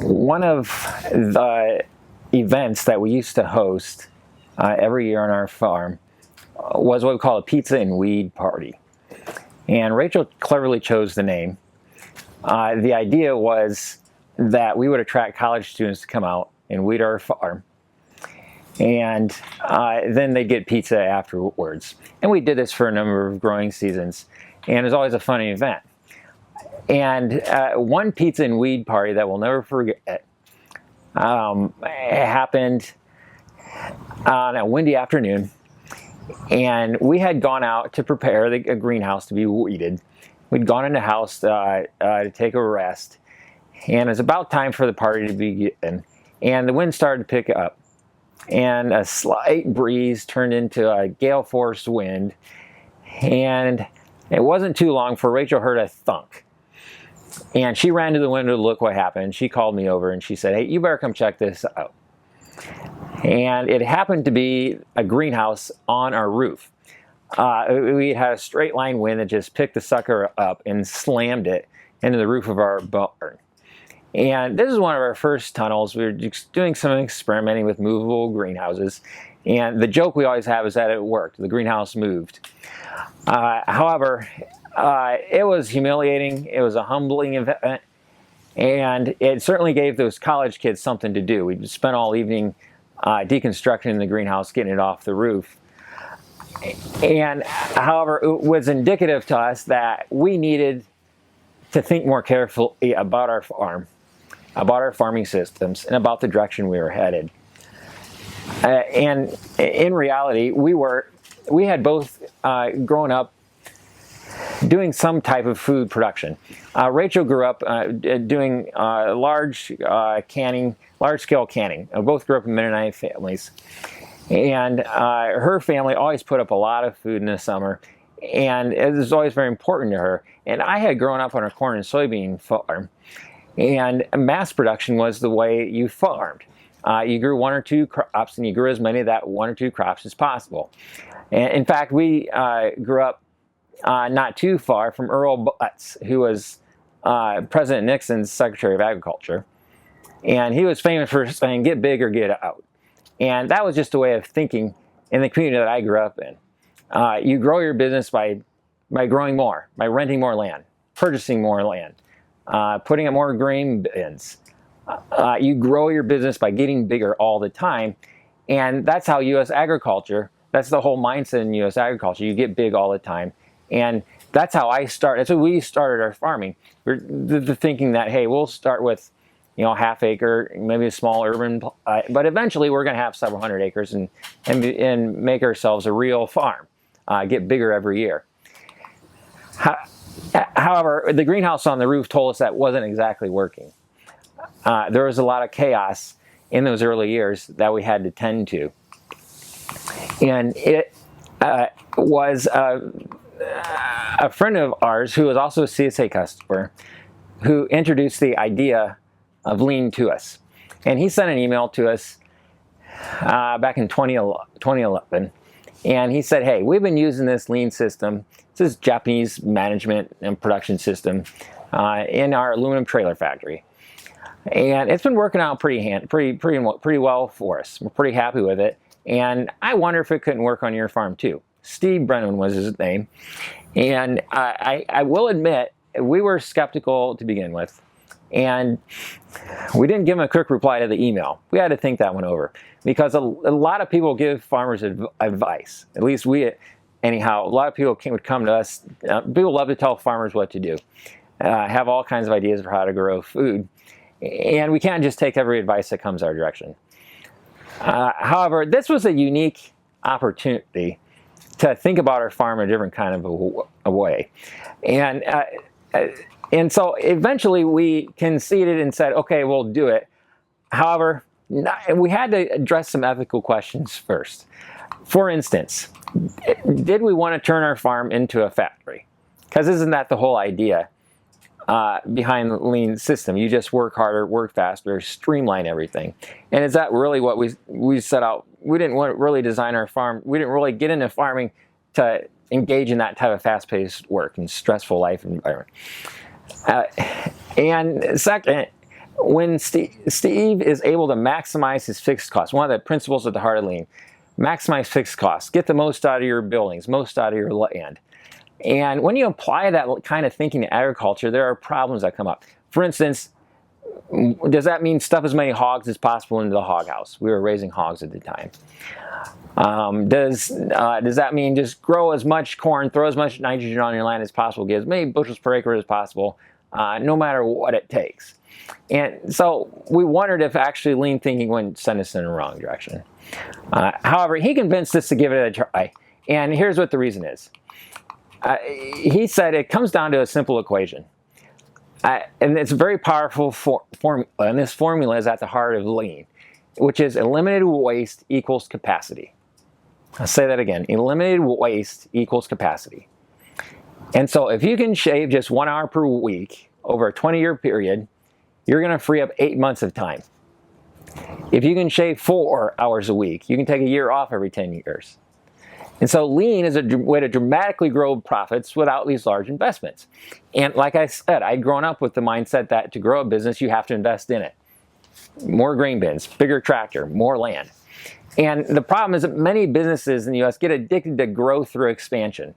One of the events that we used to host every year on our farm was what we call a pizza and weed party. And Rachel cleverly chose the name. The idea was that we would attract college students to come out and weed our farm. And then they'd get pizza afterwards. And we did this for a number of growing seasons. And it was always a funny event. And one pizza and weed party that we'll never forget happened on a windy afternoon. And we had gone out to prepare the greenhouse to be weeded. We'd gone in the house to take a rest. And it was about time for the party to begin. And the wind started to pick up. And a slight breeze turned into a gale force wind. And it wasn't too long for Rachel heard a thunk. And she ran to the window to look what happened. She called me over and she said, "Hey, you better come check this out." And it happened to be a greenhouse on our roof. We had a straight line wind that just picked the sucker up and slammed it into the roof of our barn. And this is one of our first tunnels. We were just doing some experimenting with movable greenhouses. And the joke we always have is that it worked. The greenhouse moved. However, it was humiliating. It was a humbling event. And it certainly gave those college kids something to do. We spent all evening deconstructing the greenhouse, getting it off the roof. And however, it was indicative to us that we needed to think more carefully about our farm, about our farming systems, and about the direction we were headed. And in reality, we had both grown up doing some type of food production. Rachel grew up doing large-scale canning. Both grew up in Mennonite families. And her family always put up a lot of food in the summer. And it was always very important to her. And I had grown up on a corn and soybean farm. And mass production was the way you farmed. You grew one or two crops, and you grew as many of that one or two crops as possible. And in fact, we grew up not too far from Earl Butts, who was President Nixon's Secretary of Agriculture. And he was famous for saying, "Get big or get out." And that was just a way of thinking in the community that I grew up in. You grow your business by growing more, by renting more land, purchasing more land, putting up more grain bins. You grow your business by getting bigger all the time. And that's how U.S. agriculture, that's the whole mindset in U.S. agriculture. You get big all the time. And that's how I started. That's what we started our farming. We're the thinking that, hey, we'll start with, half acre, maybe a small urban, but eventually we're going to have several hundred acres and make ourselves a real farm, get bigger every year. However, the greenhouse on the roof told us that wasn't exactly working. There was a lot of chaos in those early years that we had to tend to. And it was a friend of ours who was also a CSA customer who introduced the idea of lean to us. And he sent an email to us back in 2011. And he said, "Hey, we've been using this lean system. This is Japanese management and production system in our aluminum trailer factory. And it's been working out pretty well for us. We're pretty happy with it. And I wonder if it couldn't work on your farm too." Steve Brennan was his name. And I will admit, we were skeptical to begin with. And we didn't give him a quick reply to the email. We had to think that one over. Because a lot of people give farmers advice. At least anyhow, a lot of people would come to us. People love to tell farmers what to do. Have all kinds of ideas for how to grow food. And we can't just take every advice that comes our direction. However, this was a unique opportunity to think about our farm in a different kind of a way. And so eventually we conceded and said, okay, we'll do it. However, we had to address some ethical questions first. For instance, did we want to turn our farm into a factory? Because isn't that the whole idea behind the lean system? You just work harder, work faster, streamline everything. And is that really what we set out? We didn't want to really design our farm. We didn't really get into farming to engage in that type of fast-paced work and stressful life environment. And second, when Steve is able to maximize his fixed costs, one of the principles at the heart of lean, maximize fixed costs, get the most out of your buildings, most out of your land. And when you apply that kind of thinking to agriculture, there are problems that come up. For instance, does that mean stuff as many hogs as possible into the hog house? We were raising hogs at the time. Does that mean just grow as much corn, throw as much nitrogen on your land as possible, get as many bushels per acre as possible, no matter what it takes? And so we wondered if actually lean thinking wouldn't send us in the wrong direction. However, he convinced us to give it a try, and here's what the reason is. He said it comes down to a simple equation. And it's a very powerful formula, and this formula is at the heart of lean, which is eliminated waste equals capacity. I'll say that again. Eliminated waste equals capacity. And so if you can shave just 1 hour per week over a 20-year period, you're going to free up 8 months of time. If you can shave 4 hours a week, you can take a year off every 10 years. And so lean is a way to dramatically grow profits without these large investments. And like I said, I'd grown up with the mindset that to grow a business, you have to invest in it. More grain bins, bigger tractor, more land. And the problem is that many businesses in the U.S. get addicted to growth through expansion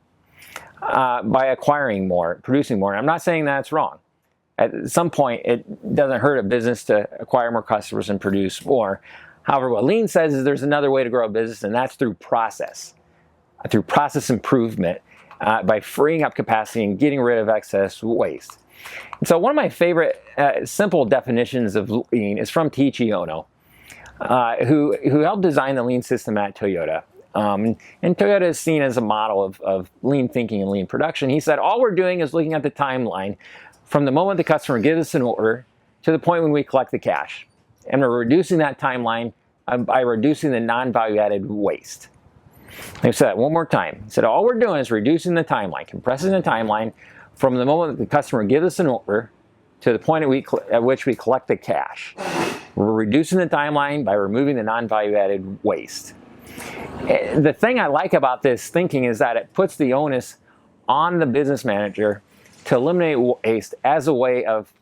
by acquiring more, producing more. And I'm not saying that's wrong. At some point, it doesn't hurt a business to acquire more customers and produce more. However, what lean says is there's another way to grow a business, and that's through process improvement, by freeing up capacity and getting rid of excess waste. And so one of my favorite simple definitions of lean is from Taiichi Ohno, who helped design the lean system at Toyota. And Toyota is seen as a model of lean thinking and lean production. He said, all we're doing is looking at the timeline from the moment the customer gives us an order to the point when we collect the cash. And we're reducing that timeline by reducing the non-value added waste. They said that one more time. He said, all we're doing is reducing the timeline, compressing the timeline from the moment the customer gives us an order to the point at which we collect the cash. We're reducing the timeline by removing the non-value added waste. The thing I like about this thinking is that it puts the onus on the business manager to eliminate waste as a way of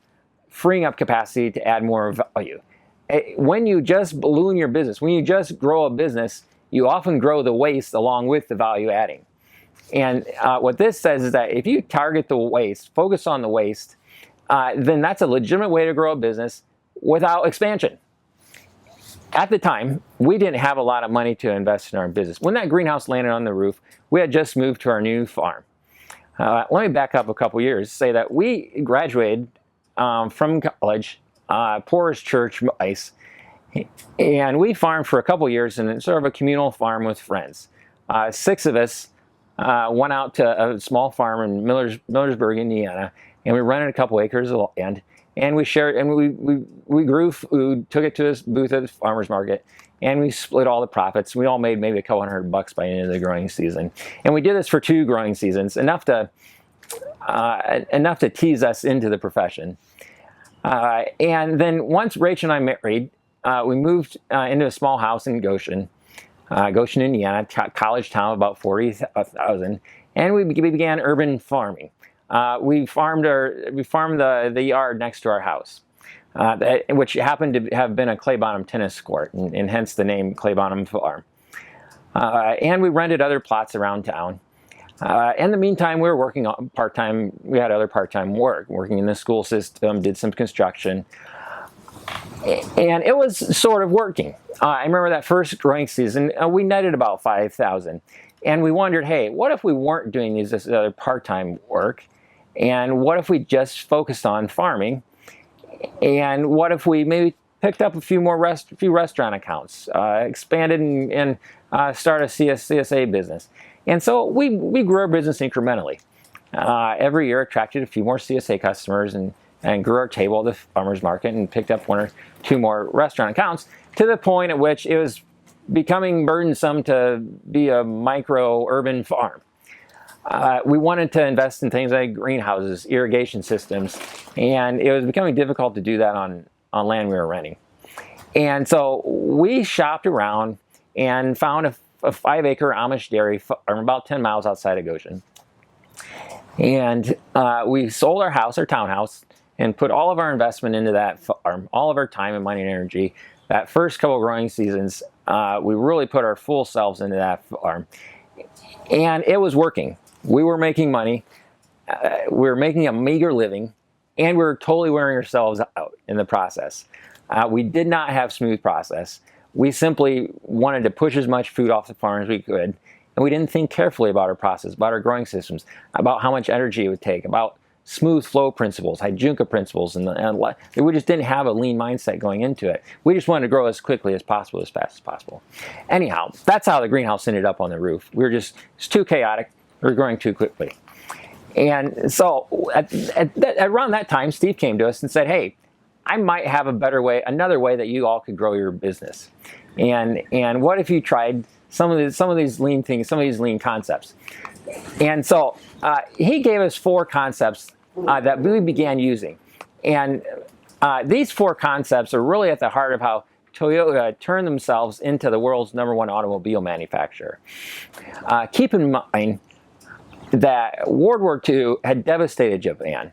freeing up capacity to add more value. When you just balloon your business, when you just grow a business, you often grow the waste along with the value adding. And what this says is that if you target the waste, focus on the waste, then that's a legitimate way to grow a business without expansion. At the time, we didn't have a lot of money to invest in our business. When that greenhouse landed on the roof, we had just moved to our new farm. Let me back up a couple years, say that we graduated from college, poorest church mice, and we farmed for a couple years in sort of a communal farm with friends. 6 of us went out to a small farm in Millersburg, Indiana, and we rented a couple acres of land, and we shared, and we grew food, took it to this booth at the farmer's market, and we split all the profits. We all made maybe a couple $100 by the end of the growing season. And we did this for 2 growing seasons, enough to tease us into the profession. And then once Rachel and I married, we moved into a small house in Goshen, Indiana, college town, about 40,000, and we began urban farming. We farmed the yard next to our house, which happened to have been a clay bottom tennis court, and hence the name Clay Bottom Farm. And we rented other plots around town. In the meantime, we were working on part-time. We had other part-time work, working in the school system, did some construction. And it was sort of working. I remember that first growing season, we netted about 5,000. And we wondered, hey, what if we weren't doing this other part-time work? And what if we just focused on farming? And what if we maybe picked up a few restaurant accounts, expanded and started a CSA business? And so we grew our business incrementally. Every year attracted a few more CSA customers and grew our table at the farmer's market and picked up 1 or 2 more restaurant accounts, to the point at which it was becoming burdensome to be a micro-urban farm. We wanted to invest in things like greenhouses, irrigation systems, and it was becoming difficult to do that on land we were renting. And so we shopped around and found a 5-acre Amish dairy farm about 10 miles outside of Goshen. And we sold our house, our townhouse, and put all of our investment into that farm, all of our time and money and energy. That first couple growing seasons, we really put our full selves into that farm. And it was working. We were making money. We were making a meager living. And we were totally wearing ourselves out in the process. We did not have smooth process. We simply wanted to push as much food off the farm as we could. And we didn't think carefully about our process, about our growing systems, about how much energy it would take, about smooth flow principles, Hijunka principles, and we just didn't have a lean mindset going into it. We just wanted to grow as quickly as possible, as fast as possible. Anyhow, that's how the greenhouse ended up on the roof. We were just, it's too chaotic. We were growing too quickly. And so around that time, Steve came to us and said, hey, I might have a better way, another way that you all could grow your business. And what if you tried some of these lean things, some of these lean concepts? And so he gave us 4 concepts that we began using. And these 4 concepts are really at the heart of how Toyota turned themselves into the world's #1 automobile manufacturer. Keep in mind that World War II had devastated Japan.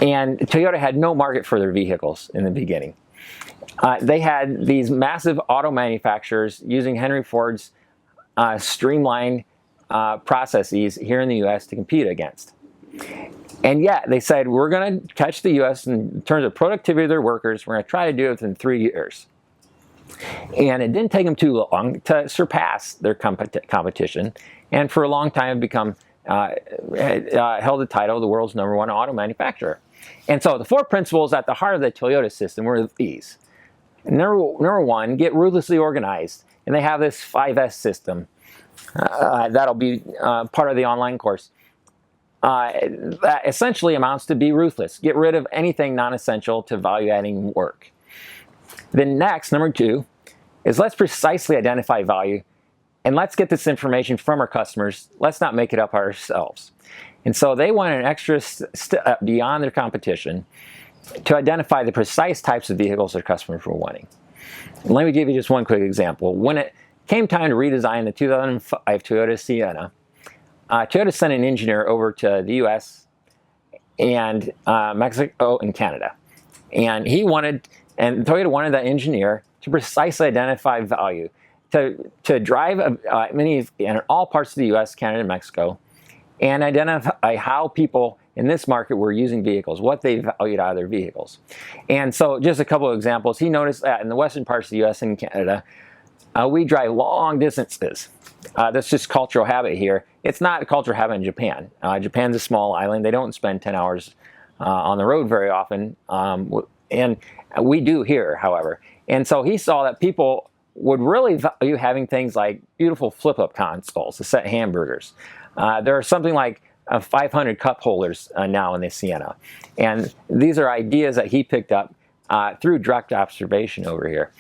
And Toyota had no market for their vehicles in the beginning. They had these massive auto manufacturers using Henry Ford's streamlined processes here in the U.S. to compete against. And yet they said, we're going to catch the U.S. in terms of productivity of their workers. We're going to try to do it within 3 years. And it didn't take them too long to surpass their competition. And for a long time, become held the title of the world's #1 auto manufacturer. And so the 4 principles at the heart of the Toyota system were these. Number 1, get ruthlessly organized. And they have this 5S system. That'll be part of the online course. That essentially amounts to be ruthless. Get rid of anything non-essential to value-adding work. Then next, number 2, is let's precisely identify value. And let's get this information from our customers. Let's not make it up ourselves. And so they went an extra step beyond their competition to identify the precise types of vehicles their customers were wanting. And let me give you just one quick example. When it came time to redesign the 2005 Toyota Sienna, Toyota sent an engineer over to the US and Mexico and Canada. And Toyota wanted that engineer to precisely identify value, to drive many in all parts of the US, Canada, and Mexico, and identify how people in this market were using vehicles, what they valued out of their vehicles. And so just a couple of examples. He noticed that in the western parts of the US and Canada, we drive long distances. That's just cultural habit here. It's not a cultural habit in Japan. Japan's a small island. They don't spend 10 hours on the road very often. And we do here, however. And so he saw that people would really value having things like beautiful flip-up consoles to set hamburgers. There are something like 500 cup holders now in the Sienna. And these are ideas that he picked up through direct observation over here.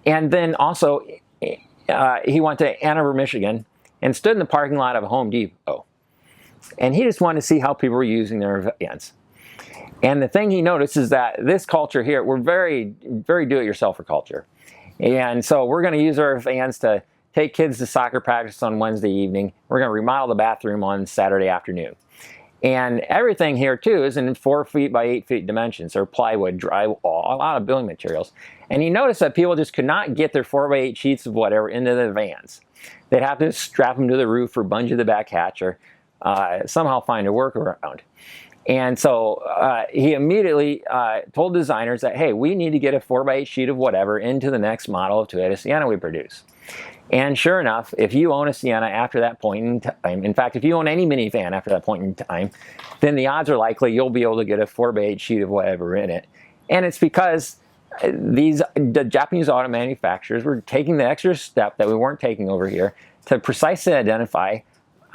And then also, he went to Ann Arbor, Michigan, and stood in the parking lot of a Home Depot. And he just wanted to see how people were using their vans. And the thing he noticed is that this culture here, we're very, very do-it-yourselfer culture. And so we're going to use our vans to take kids to soccer practice on Wednesday evening. We're going to remodel the bathroom on Saturday afternoon. And everything here, too, is in 4 feet by 8 feet dimensions, or plywood, drywall, a lot of building materials. And you notice that people just could not get their 4 by 8 sheets of whatever into the vans. They'd have to strap them to the roof or bungee the back hatch or somehow find a workaround. And so he immediately told designers that, hey, we need to get a 4 by 8 sheet of whatever into the next model of Toyota Sienna we produce. And sure enough, if you own a Sienna after that point in time, in fact, if you own any minivan after that point in time, then the odds are likely you'll be able to get a 4 by 8 sheet of whatever in it. And it's because the Japanese auto manufacturers were taking the extra step that we weren't taking over here to precisely identify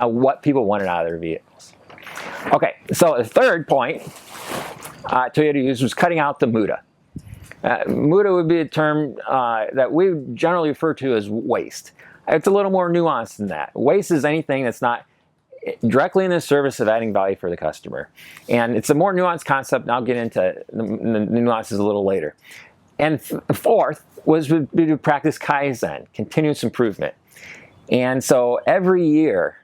what people wanted out of their vehicles. Okay, so the third point Toyota used was cutting out the MUDA. MUDA would be a term that we generally refer to as waste. It's a little more nuanced than that. Waste is anything that's not directly in the service of adding value for the customer. And it's a more nuanced concept, and I'll get into the nuances a little later. And fourth was to practice KAIZEN, continuous improvement. And so every year,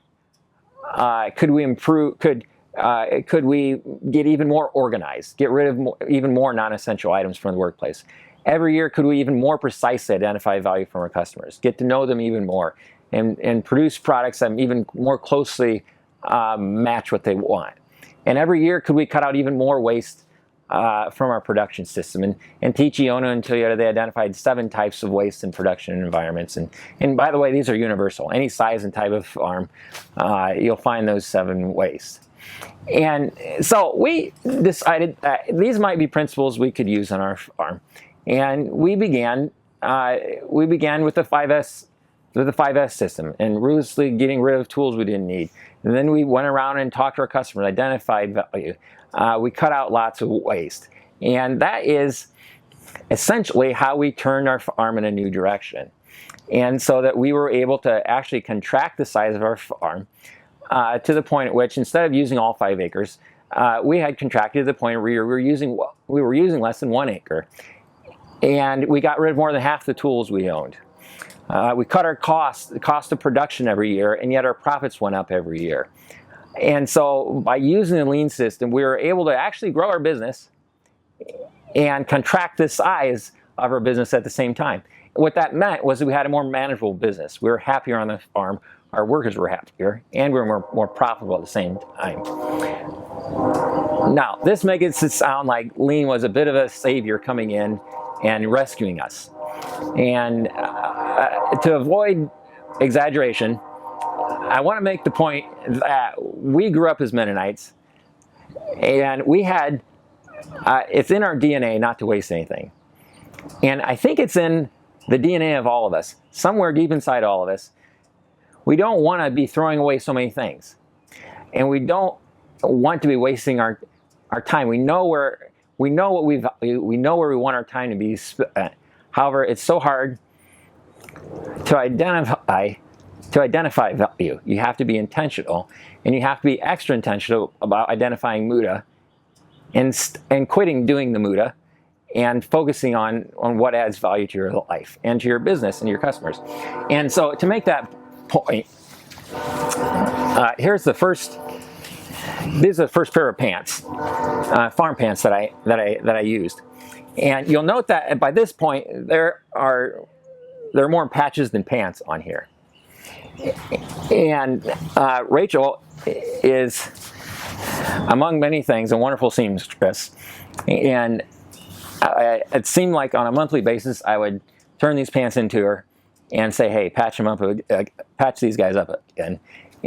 could could we get even more organized, get rid of even more non-essential items from the workplace? Every year, could we even more precisely identify value from our customers, get to know them even more, and produce products that even more closely match what they want? And every year, could we cut out even more waste from our production system? And Tichy, Ono, and Toyota, they identified 7 types of waste in production environments. And by the way, these are universal. Any size and type of farm, you'll find those 7 wastes. And so we decided that these might be principles we could use on our farm. And we began with the 5S system, and ruthlessly getting rid of tools we didn't need. And then we went around and talked to our customers, identified value. We cut out lots of waste. And that is essentially how we turned our farm in a new direction. And so that we were able to actually contract the size of our farm to the point at which, instead of using all 5 acres, we had contracted to the point where we were using less than 1 acre. And we got rid of more than half the tools we owned. We cut our the cost of production every year, and yet our profits went up every year. And so by using the lean system, we were able to actually grow our business and contract the size of our business at the same time. What that meant was that we had a more manageable business. We were happier on the farm, our workers were happier, and we were more profitable at the same time. Now, this makes it sound like lean was a bit of a savior coming in and rescuing us. And to avoid exaggeration, I want to make the point that we grew up as Mennonites, and we had, it's in our DNA not to waste anything. And I think it's in the DNA of all of us, somewhere deep inside all of us. We don't want to be throwing away so many things. And we don't want to be wasting our time. We know what we value, we know where we want our time to be spent. However, it's so hard to identify value. You have to be intentional, and you have to be extra intentional about identifying MUDA and quitting doing the MUDA and focusing on what adds value to your life and to your business and your customers. And so to make that point, here's the first. These are the first pair of pants, farm pants that I used, and you'll note that by this point there are more patches than pants on here. And Rachel is, among many things, a wonderful seamstress, and it seemed like on a monthly basis I would turn these pants into her and say, "Hey, patch them up, patch these guys up again."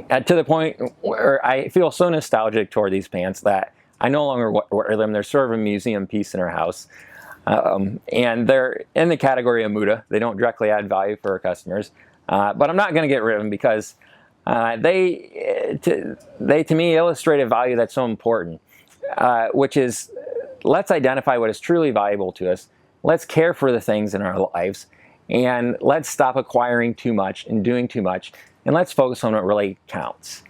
To the point where I feel so nostalgic toward these pants that I no longer wear them. They're sort of a museum piece in our house. And they're in the category of MUDA. They don't directly add value for our customers. But I'm not going to get rid of them because they to me illustrate a value that's so important, which is, let's identify what is truly valuable to us. Let's care for the things in our lives. And let's stop acquiring too much and doing too much. And let's focus on what really counts.